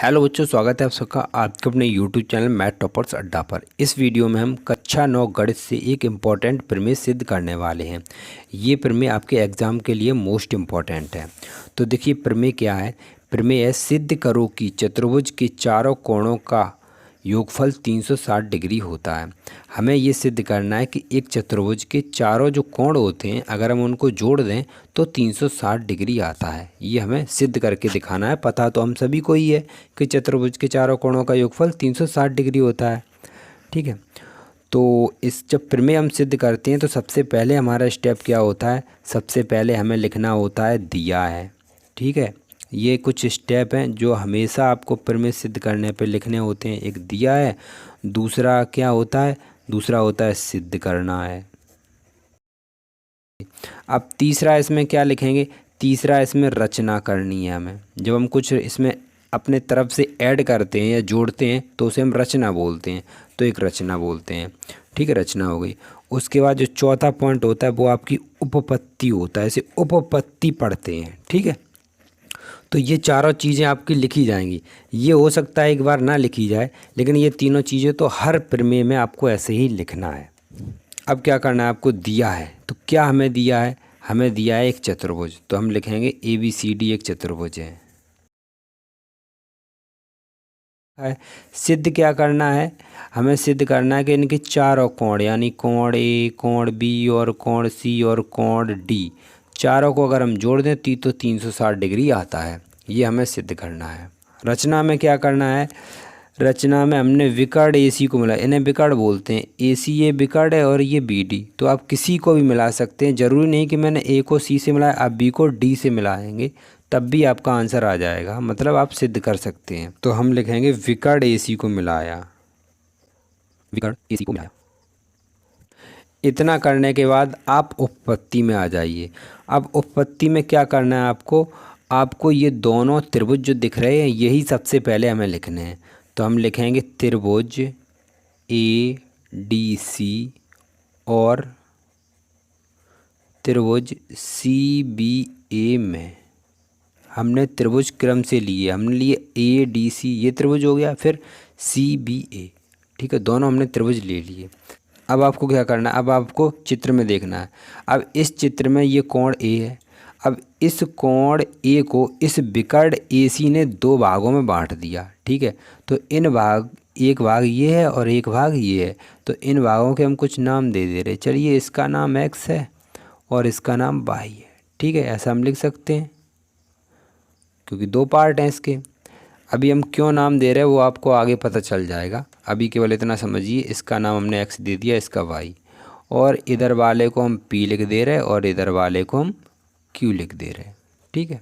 Hello बच्चों, स्वागत है आप सबका आपके अपने यूट्यूब चैनल मैथ टॉपर्स अड्डा पर। इस वीडियो में हम कक्षा 9 गणित से एक इम्पॉर्टेंट प्रमेय सिद्ध करने वाले हैं। ये प्रमेय आपके एग्ज़ाम के लिए मोस्ट इम्पॉर्टेंट है। तो देखिए प्रमेय क्या है। प्रमेय है, सिद्ध करो कि चतुर्भुज के चारों कोणों का योगफल 360 डिग्री होता है। हमें ये सिद्ध करना है कि एक चतुर्भुज के चारों जो कोण होते हैं अगर हम उनको जोड़ दें तो 360 डिग्री आता है। ये हमें सिद्ध करके दिखाना है। पता तो हम सभी को ही है कि चतुर्भुज के चारों कोणों का योगफल 360 डिग्री होता है। ठीक है, तो इस जब प्रमेय हम सिद्ध करते हैं तो सबसे पहले हमारा स्टेप क्या होता है। सबसे पहले हमें लिखना होता है दिया है। ठीक है, ये कुछ स्टेप हैं जो हमेशा आपको प्रमेय सिद्ध करने पे लिखने होते हैं। एक दिया है, दूसरा क्या होता है, दूसरा होता है सिद्ध करना है। अब तीसरा इसमें क्या लिखेंगे, तीसरा इसमें रचना करनी है हमें। जब हम कुछ इसमें अपने तरफ से ऐड करते हैं या जोड़ते हैं तो उसे हम रचना बोलते हैं। तो एक रचना बोलते हैं। ठीक है, रचना हो गई। उसके बाद जो चौथा पॉइंट होता है वो आपकी उपपत्ति होता है। इसे उपपत्ति पढ़ते हैं। ठीक है, तो ये चारों चीज़ें आपकी लिखी जाएंगी। ये हो सकता है एक बार ना लिखी जाए, लेकिन ये तीनों चीज़ें तो हर प्रमेय में आपको ऐसे ही लिखना है। अब क्या करना है, आपको दिया है तो क्या हमें दिया है, हमें दिया है एक चतुर्भुज। तो हम लिखेंगे ABCD एक चतुर्भुज है। सिद्ध क्या करना है, हमें सिद्ध करना है कि इनके चारों कोण यानी कोण A, कोण B और कोण C और कोण D, चारों को अगर हम जोड़ दें तो 360 डिग्री आता है। ये हमें सिद्ध करना है। रचना में क्या करना है, रचना में हमने विकर्ण AC को मिला, इन्हें विकर्ण बोलते हैं। AC ये विकर्ण है और ये BD, तो आप किसी को भी मिला सकते हैं। ज़रूरी नहीं कि मैंने A को C से मिलाया, आप B को D से मिलाएंगे तब भी आपका आंसर आ जाएगा, मतलब आप सिद्ध कर सकते हैं। तो हम लिखेंगे विकर्ण AC को मिलाया, विकर्ण AC को मिलाया। इतना करने के बाद आप उपपत्ति में आ जाइए। अब उपपत्ति में क्या करना है आपको, आपको ये दोनों त्रिभुज जो दिख रहे हैं यही सबसे पहले हमें लिखने हैं। तो हम लिखेंगे त्रिभुज ADC और त्रिभुज CBA में हमने त्रिभुज क्रम से लिए। हमने लिए ADC, ये त्रिभुज हो गया, फिर CBA। ठीक है, दोनों हमने त्रिभुज ले लिए। अब आपको क्या करना है, अब आपको चित्र में देखना है। अब इस चित्र में ये कोण A है। अब इस कोण A को इस विकर्ण AC ने दो भागों में बांट दिया। ठीक है, तो इन भाग, एक भाग ये है और एक भाग ये है। तो इन भागों के हम कुछ नाम दे दे रहे। चलिए, इसका नाम X है और इसका नाम Y है। ठीक है, ऐसा हम लिख सकते हैं क्योंकि दो पार्ट हैं इसके। अभी हम क्यों नाम दे रहे हैं वो आपको आगे पता चल जाएगा। अभी केवल इतना समझिए, इसका नाम हमने X दे दिया, इसका Y, और इधर वाले को हम P लिख दे रहे हैं और इधर वाले को हम Q लिख दे रहे हैं। ठीक है,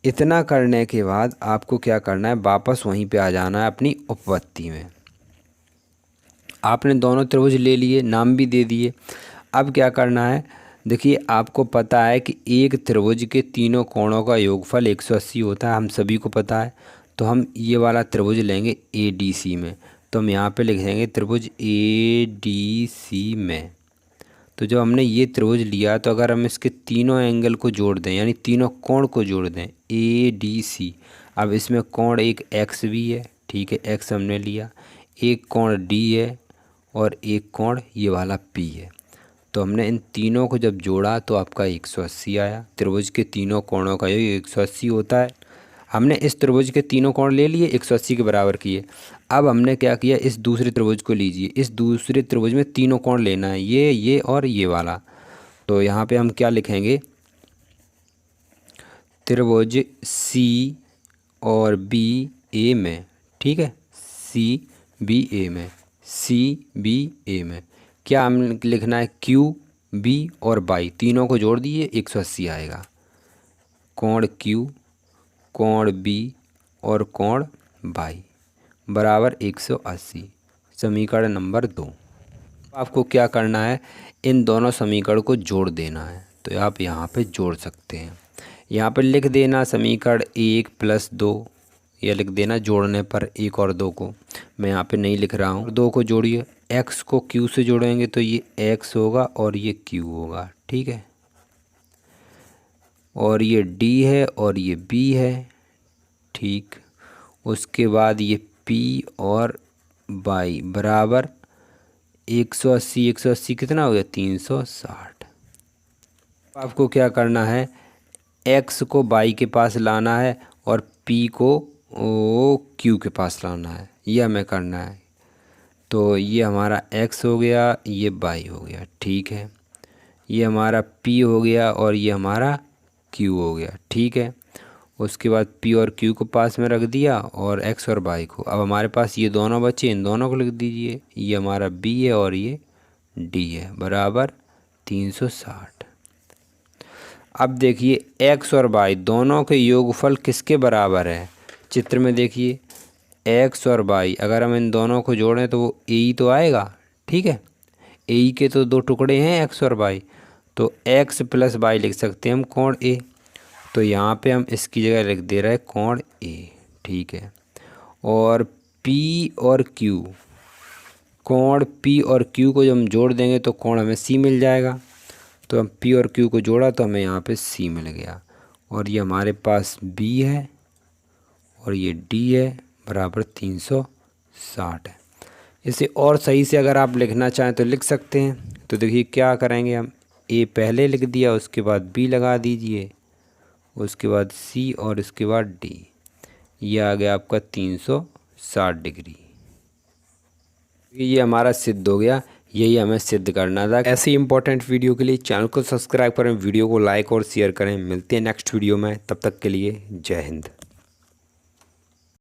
इतना करने के बाद आपको क्या करना है, वापस वहीं पे आ जाना है अपनी उपपत्ति में। आपने दोनों त्रिभुज ले लिए, नाम भी दे दिए। अब क्या करना है, देखिए आपको पता है कि एक त्रिभुज के तीनों कोणों का योगफल 180 होता है, हम सभी को पता है। तो हम ये वाला त्रिभुज लेंगे ADC में। तो हम यहाँ पे लिख देंगे त्रिभुज ADC में। तो जब हमने ये त्रिभुज लिया तो अगर हम इसके तीनों एंगल को जोड़ दें यानी तीनों कोण को जोड़ दें ADC। अब इसमें कोण एक X भी है। ठीक है, X हमने लिया, एक कोण D है और एक कोण ये वाला P है। तो हमने इन तीनों को जब जोड़ा तो आपका 180 आया। त्रिभुज के तीनों कोणों का ये 180 होता है। हमने इस त्रिभुज के तीनों कोण ले लिए, 180 के बराबर किए। अब हमने क्या किया, इस दूसरे त्रिभुज को लीजिए। इस दूसरे त्रिभुज में तीनों कोण लेना है, ये और ये वाला। तो यहाँ पे हम क्या लिखेंगे, त्रिभुज C और BA में। ठीक है, CBA में, CBA में क्या हम लिखना है, QB और Y, तीनों को जोड़ दिए 180 आएगा। कोण Q, कोण B और कोण Y बराबर 180। समीकरण नंबर 2। आपको क्या करना है, इन दोनों समीकरण को जोड़ देना है। तो आप यहाँ पे जोड़ सकते हैं। यहाँ पर लिख देना समीकरण 1 + 2, या लिख देना जोड़ने पर 1 और 2 को। मैं यहाँ पे नहीं लिख रहा हूँ। 2 को जोड़िए, X को Q से जोड़ेंगे तो ये X होगा और ये Q होगा। ठीक है, और ये D है और ये B है। ठीक, उसके बाद ये P और Y बराबर 180, 180 कितना हो गया 360। आपको क्या करना है, X को Y के पास लाना है और P को Q के पास लाना है, यह हमें करना है। तो ये हमारा X हो गया, ये Y हो गया, ठीक है। ये हमारा P हो गया और ये हमारा Q हो गया, ठीक है। उसके बाद P और Q को पास में रख दिया और X और Y को। अब हमारे पास ये दोनों बचे, इन दोनों को लिख दीजिए। ये हमारा B है और ये D है, बराबर 360। अब देखिए X और Y दोनों के योगफल किसके बराबर है। चित्र में देखिए X और Y, अगर हम इन दोनों को जोड़ें तो वो A तो आएगा, ठीक है। A के तो दो टुकड़े हैं X और Y, तो X प्लस Y लिख सकते हैं हम कोण A। तो यहाँ पे हम इसकी जगह लिख दे रहे हैं कोण A, ठीक है। और P और Q, कोण P और Q को जब हम जोड़ देंगे तो कोण हमें C मिल जाएगा। तो हम P और Q को जोड़ा तो हमें यहाँ पे C मिल गया। और ये हमारे पास B है और ये D है, बराबर 360 है। इसे और सही से अगर आप लिखना चाहें तो लिख सकते हैं। तो देखिए क्या करेंगे, हम A पहले लिख दिया, उसके बाद B लगा दीजिए, उसके बाद C और इसके बाद D। ये आ गया आपका 360 डिग्री। ये हमारा सिद्ध हो गया, यही हमें सिद्ध करना था। ऐसे इंपॉर्टेंट वीडियो के लिए चैनल को सब्सक्राइब करें, वीडियो को लाइक और शेयर करें। मिलते हैं नेक्स्ट वीडियो में, तब तक के लिए जय हिंद।